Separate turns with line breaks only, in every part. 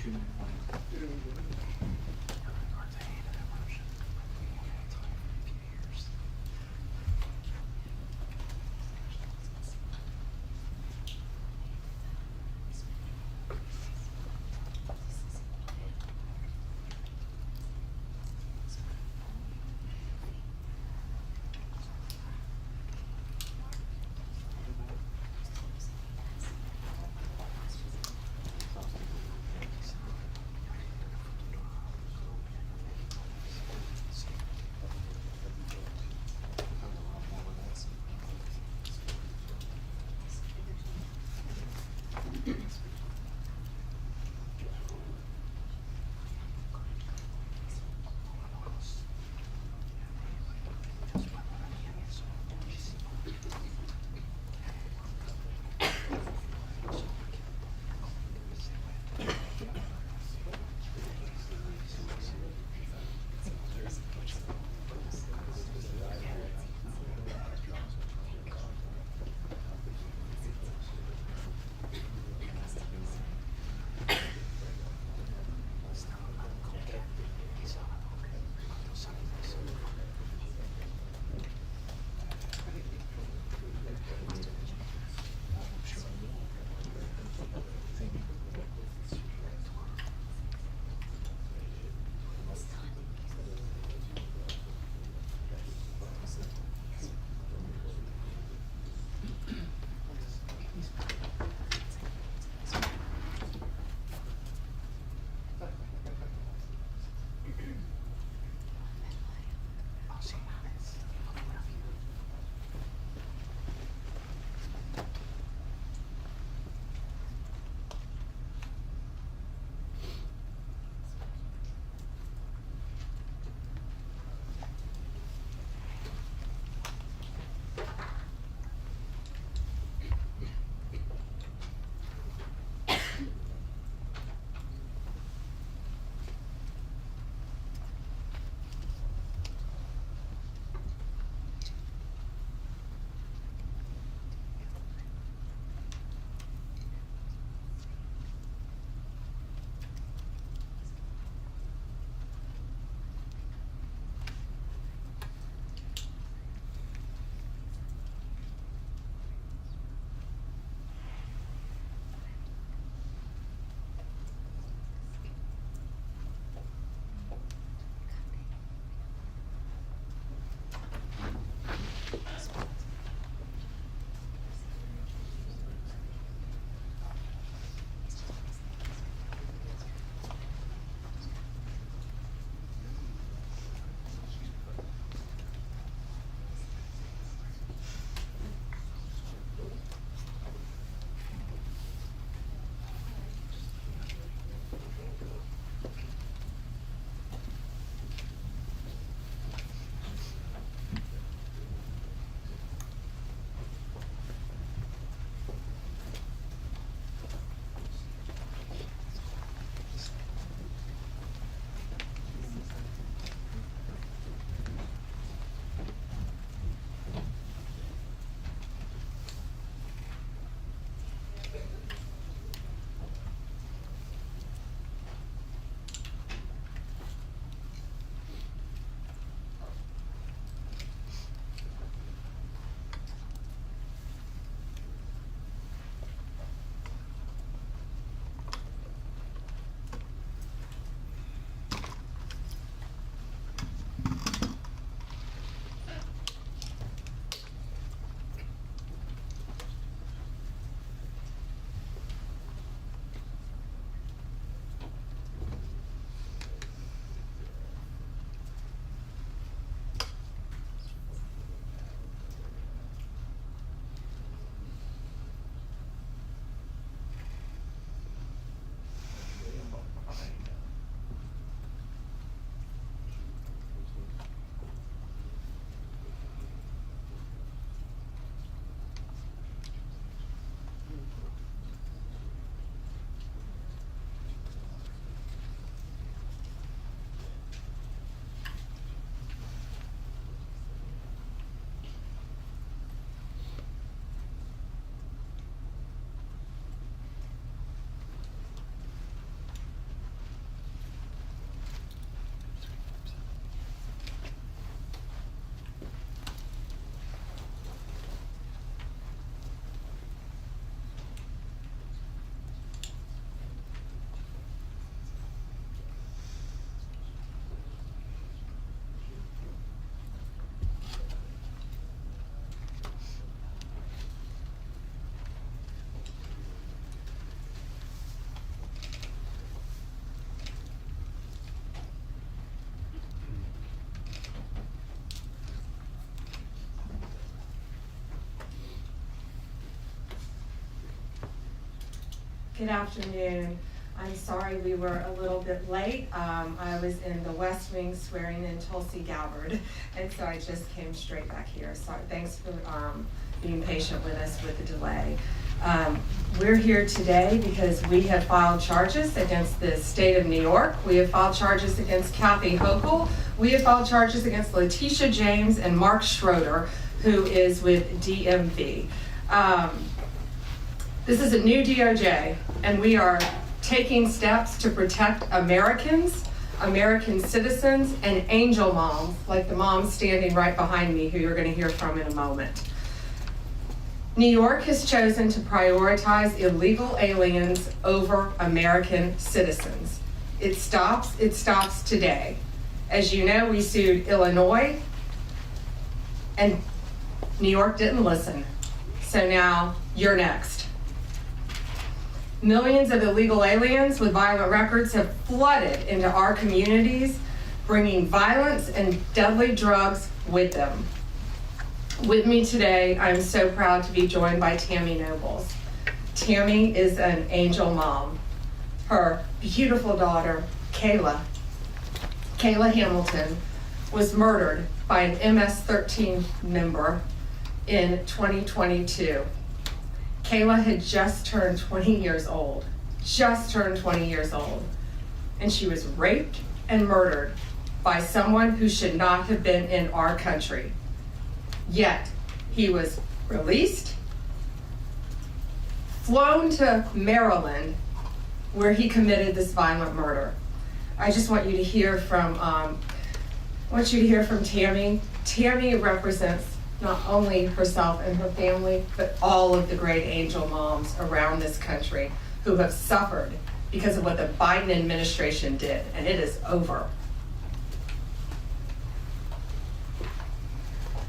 去买花。Good afternoon. I'm sorry we were a little bit late. I was in the West Wing swearing in Tulsi Gabbard, and so I just came straight back here. So thanks for being patient with us with the delay. We're here today because we have filed charges against the state of New York. We have filed charges against Kathy Hochul. We have filed charges against Letitia James and Mark Schroeder, who is with DMV. This is a new DOJ, and we are taking steps to protect Americans, American citizens, and angel moms, like the mom standing right behind me, who you're going to hear from in a moment. New York has chosen to prioritize illegal aliens over American citizens. It stops today. As you know, we sued Illinois, and New York didn't listen. So now you're next. Millions of illegal aliens with violent records have flooded into our communities, bringing violence and deadly drugs with them. With me today, I'm so proud to be joined by Tammy Nobles. Tammy is an angel mom. Her beautiful daughter, Kayla Hamilton, was murdered by an MS-13 member in 2022. Kayla had just turned 20 years old, and she was raped and murdered by someone who should not have been in our country. Yet, he was released, flown to Maryland, where he committed this violent murder. I just want you to hear from, Tammy. Tammy represents not only herself and her family, but all of the great angel moms around this country who have suffered because of what the Biden administration did, and it is over.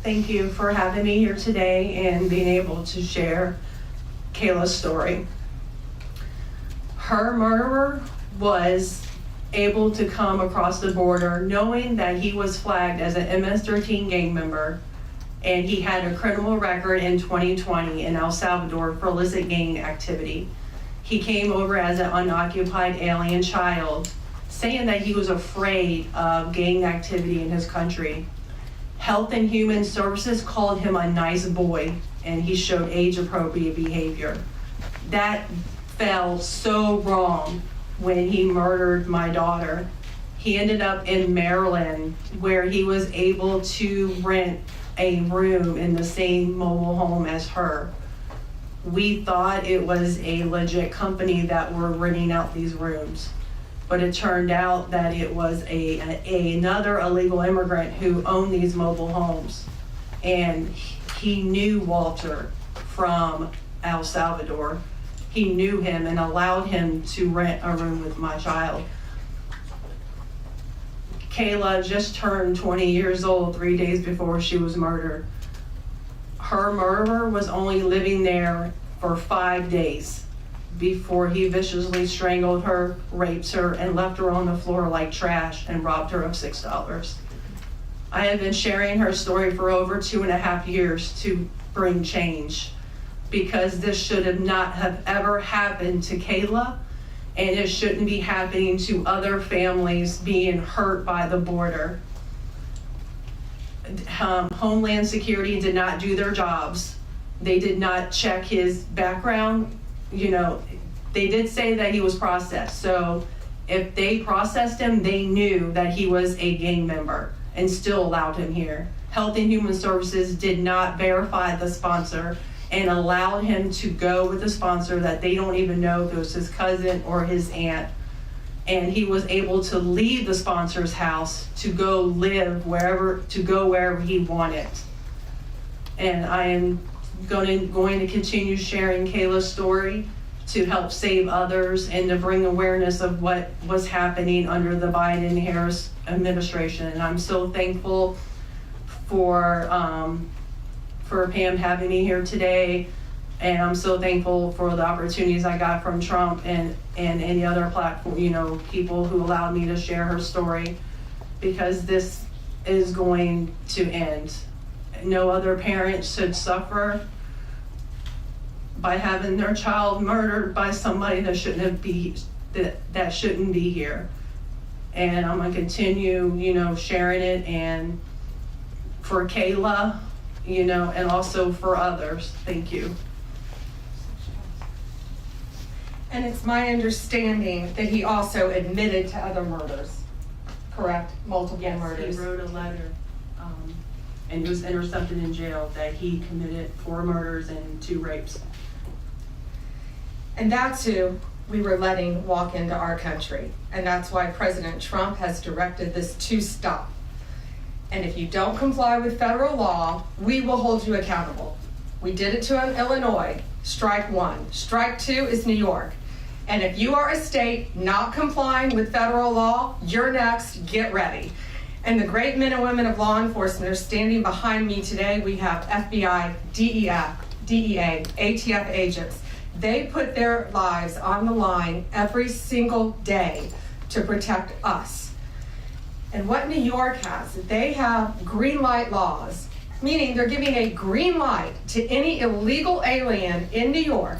Thank you for having me here today and being able to share Kayla's story. Her murderer was able to come across the border knowing that he was flagged as an MS-13 gang member, and he had a criminal record in 2020 in El Salvador for illicit gang activity. He came over as an unoccupied alien child, saying that he was afraid of gang activity in his country. Health and Human Services called him a nice boy, and he showed age-appropriate behavior. That fell so wrong when he murdered my daughter. He ended up in Maryland, where he was able to rent a room in the same mobile home as her. We thought it was a legit company that were renting out these rooms, but it turned out that it was another illegal immigrant who owned these mobile homes, and he knew Walter from El Salvador. He knew him and allowed him to rent a room with my child. Kayla just turned 20 years old 3 days before she was murdered. Her murderer was only living there for 5 days before he viciously strangled her, raped her, and left her on the floor like trash and robbed her of $6. I have been sharing her story for over 2.5 years to bring change, because this should not have ever happened to Kayla, and it shouldn't be happening to other families being hurt by the border. Homeland Security did not do their jobs. They did not check his background. You know, they did say that he was processed. So if they processed him, they knew that he was a gang member and still allowed him here. Health and Human Services did not verify the sponsor and allowed him to go with a sponsor that they don't even know if it was his cousin or his aunt. And he was able to leave the sponsor's house to go live wherever he wanted. And I am going to continue sharing Kayla's story to help save others and to bring awareness of what was happening under the Biden-Harris administration. And I'm so thankful for Pam having me here today, and I'm so thankful for the opportunities I got from Trump and any other platform, people who allowed me to share her story, because this is going to end. No other parent should suffer by having their child murdered by somebody that shouldn't be here. And I'm gonna continue, sharing it, and for Kayla, and also for others. Thank you.
And it's my understanding that he also admitted to other murders, correct? Multiple murders.
He wrote a letter, and he was intercepted in jail that he committed 4 murders and 2 rapes.
And that's who we were letting walk into our country. And that's why President Trump has directed this to stop. And if you don't comply with federal law, we will hold you accountable. We did it to Illinois, strike 1. Strike 2 is New York. And if you are a state not complying with federal law, you're next, get ready. And the great men and women of law enforcement are standing behind me today. We have FBI, DEA, ATF agents. They put their lives on the line every single day to protect us. And what New York has, they have green light laws, meaning they're giving a green light to any illegal alien in New York,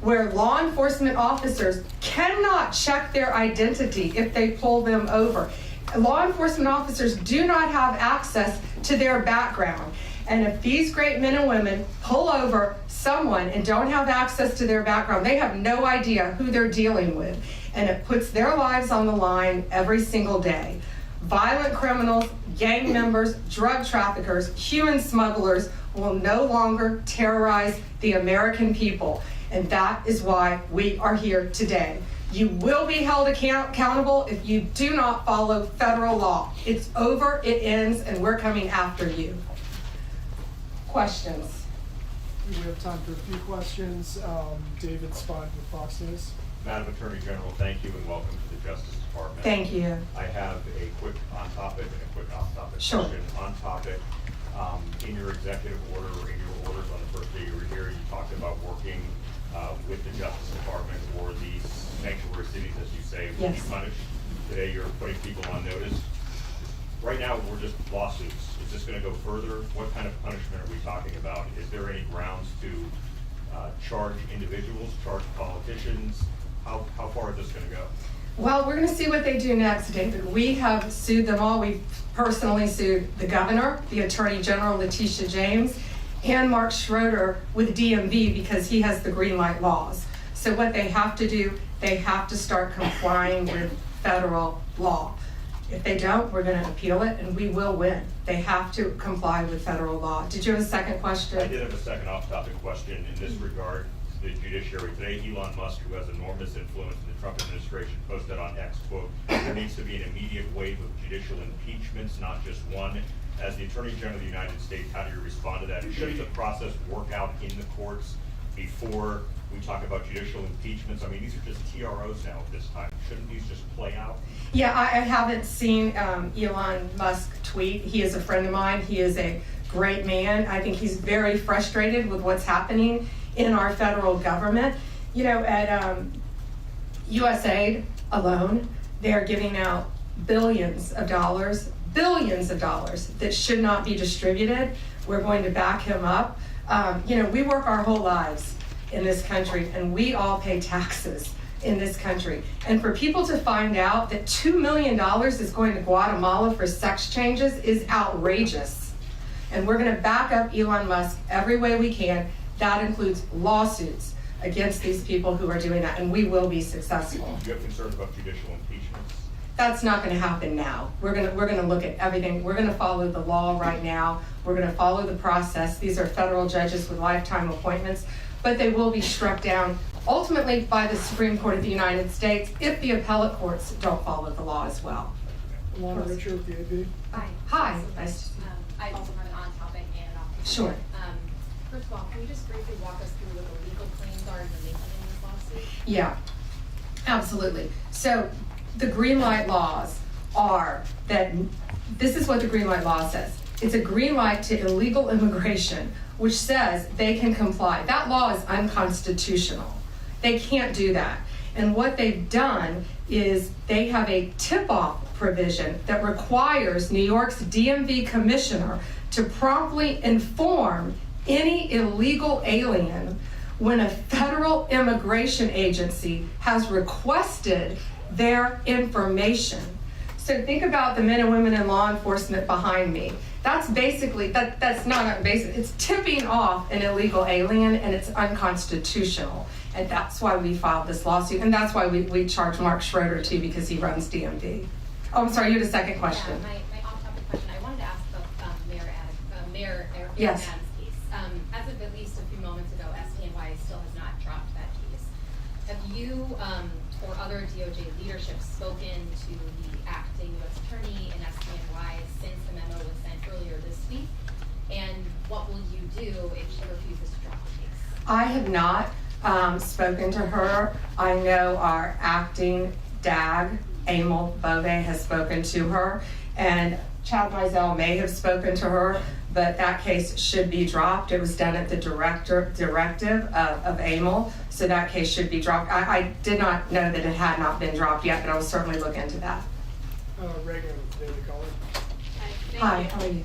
where law enforcement officers cannot check their identity if they pull them over. Law enforcement officers do not have access to their background. And if these great men and women pull over someone and don't have access to their background, they have no idea who they're dealing with. And it puts their lives on the line every single day. Violent criminals, gang members, drug traffickers, human smugglers will no longer terrorize the American people. And that is why we are here today. You will be held accountable if you do not follow federal law. It's over, it ends, and we're coming after you. Questions?
We have time for a few questions. David Spott with Fox News.
Madam Attorney General, thank you and welcome to the Justice Department.
Thank you.
I have a quick on-topic and a quick off-topic
Sure.
question. On-topic, in your executive order or in your orders on the first day you were here, you talked about working with the Justice Department or these sanctuary cities, as you say, will
Yes.
be punished. Today you're putting people on notice. Right now we're just lawsuits. Is this going to go further? What kind of punishment are we talking about? Is there any grounds to charge individuals, charge politicians? How far is this going to go?
Well, we're going to see what they do next, David. We have sued them all. We've personally sued the governor, the Attorney General, Letitia James, and Mark Schroeder with DMV because he has the green light laws. So what they have to do, they have to start complying with federal law. If they don't, we're going to appeal it and we will win. They have to comply with federal law. Did you have a second question?
I did have a second off-topic question in this regard. The judiciary today, Elon Musk, who has enormous influence in the Trump administration, posted on X, quote, there needs to be an immediate wave of judicial impeachments, not just one. As the Attorney General of the United States, how do you respond to that? Shouldn't the process work out in the courts before we talk about judicial impeachments? I mean, these are just TROs now at this time. Shouldn't these just play out?
Yeah, I haven't seen Elon Musk tweet. He is a friend of mine. He is a great man. I think he's very frustrated with what's happening in our federal government. You know, at USAID alone, they're giving out billions of dollars that should not be distributed. We're going to back him up. You know, we work our whole lives in this country and we all pay taxes in this country. And for people to find out that $2 million is going to Guatemala for sex changes is outrageous. And we're going to back up Elon Musk every way we can. That includes lawsuits against these people who are doing that, and we will be successful.
Do you have concerns about judicial impeachments?
That's not going to happen now. We're going to look at everything. We're going to follow the law right now. We're going to follow the process. These are federal judges with lifetime appointments, but they will be struck down ultimately by the Supreme Court of the United States if the appellate courts don't follow the law as well.
Alana Richard with the AP.
Hi.
Hi. Nice to
I also have an on-topic and an off-topic.
Sure.
First of all, can you just briefly walk us through what the legal claims are you're making in this lawsuit?
Yeah, absolutely. So the green light laws are that, this is what the green light law says. It's a green light to illegal immigration, which says they can comply. That law is unconstitutional. They can't do that. And what they've done is they have a tip-off provision that requires New York's DMV commissioner to promptly inform any illegal alien when a federal immigration agency has requested their information. So think about the men and women in law enforcement behind me. That's basically, that's not basic, it's tipping off an illegal alien, and it's unconstitutional. And that's why we filed this lawsuit, and that's why we charged Mark Schroeder too, because he runs DMV. Oh, I'm sorry, you had a second question.
Yeah, my off-topic question. I wanted to ask about Mayor
Yes.
Adams' case. As of at least a few moments ago, STNY still has not dropped that case. Have you or other DOJ leadership spoken to the acting U.S. attorney and STNY since the memo was sent earlier this week? And what will you do if she refuses to drop the case?
I have not spoken to her. I know our acting DAG, Emil Bove, has spoken to her, and Chad Mizell may have spoken to her, but that case should be dropped. It was done at the directive of Emil, so that case should be dropped. I did not know that it had not been dropped yet, but I will certainly look into that.
Reagan, Daily Caller.
Hi, how are you?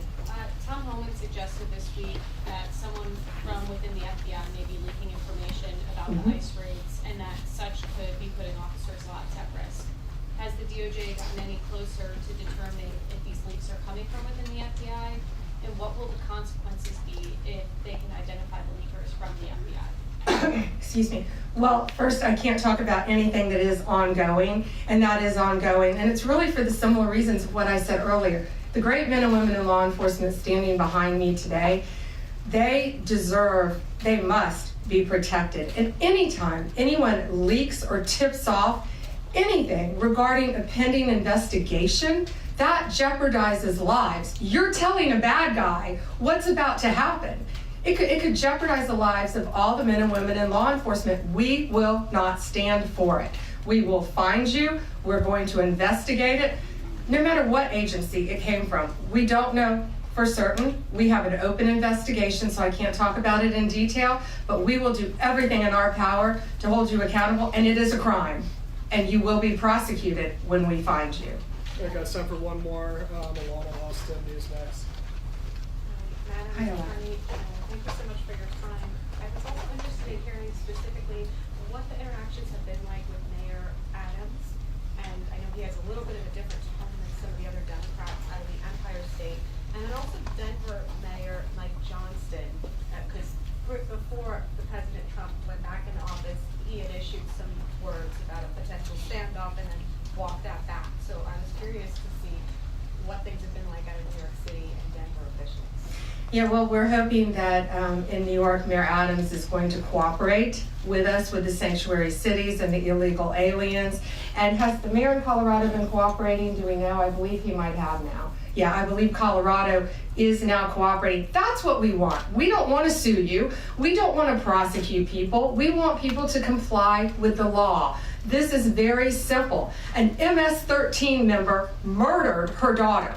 Tom Holman suggested this week that someone from within the FBI may be leaking information about the ICE raids, and that such could be putting officers' lives at risk. Has the DOJ gotten any closer to determining if these leaks are coming from within the FBI? And what will the consequences be if they can identify the leakers from the FBI?
Excuse me. Well, first, I can't talk about anything that is ongoing, and that is ongoing. And it's really for the similar reasons of what I said earlier. The great men and women in law enforcement standing behind me today, they must be protected. And anytime anyone leaks or tips off anything regarding a pending investigation, that jeopardizes lives. You're telling a bad guy what's about to happen. It could jeopardize the lives of all the men and women in law enforcement. We will not stand for it. We will find you. We're going to investigate it, no matter what agency it came from. We don't know for certain. We have an open investigation, so I can't talk about it in detail, but we will do everything in our power to hold you accountable, and it is a crime, and you will be prosecuted when we find you.
I got time for one more. Alana Austin, News Next.
Madam
Hi, Alana.
Attorney, thank you so much for your time. I was also interested in hearing specifically what the interactions have been like with Mayor Adams. And I know he has a little bit of a different tone than some of the other Democrats out of the Empire State. And then also Denver Mayor Mike Johnston, because before the President Trump went back into office, he had issued some words about a potential standoff and then walked that back. So I was curious to see what things have been like out of New York City and Denver officials.
Yeah, well, we're hoping that in New York, Mayor Adams is going to cooperate with us with the sanctuary cities and the illegal aliens. And has the mayor in Colorado been cooperating? Do we know? I believe he might have now. Yeah, I believe Colorado is now cooperating. That's what we want. We don't want to sue you. We don't want to prosecute people. We want people to comply with the law. This is very simple. An MS-13 member murdered her daughter.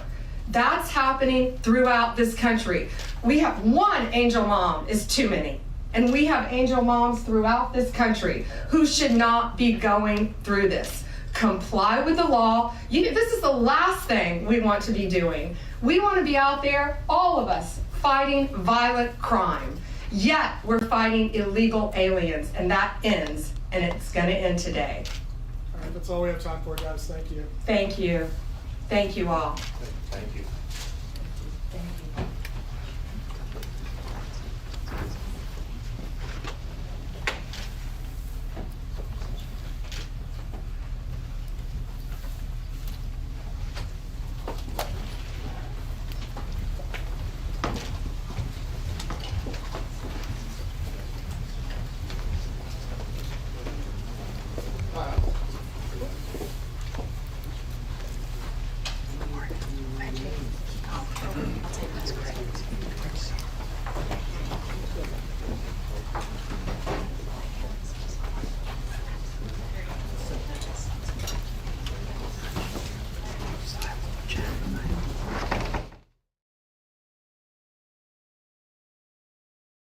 That's happening throughout this country. We have one angel mom is too many. And we have angel moms throughout this country who should not be going through this. Comply with the law. This is the last thing we want to be doing. We want to be out there, all of us, fighting violent crime. Yet we're fighting illegal aliens, and that ends, and it's going to end today.
All right, that's all we have time for, guys. Thank you.
Thank you. Thank you all.
Thank you.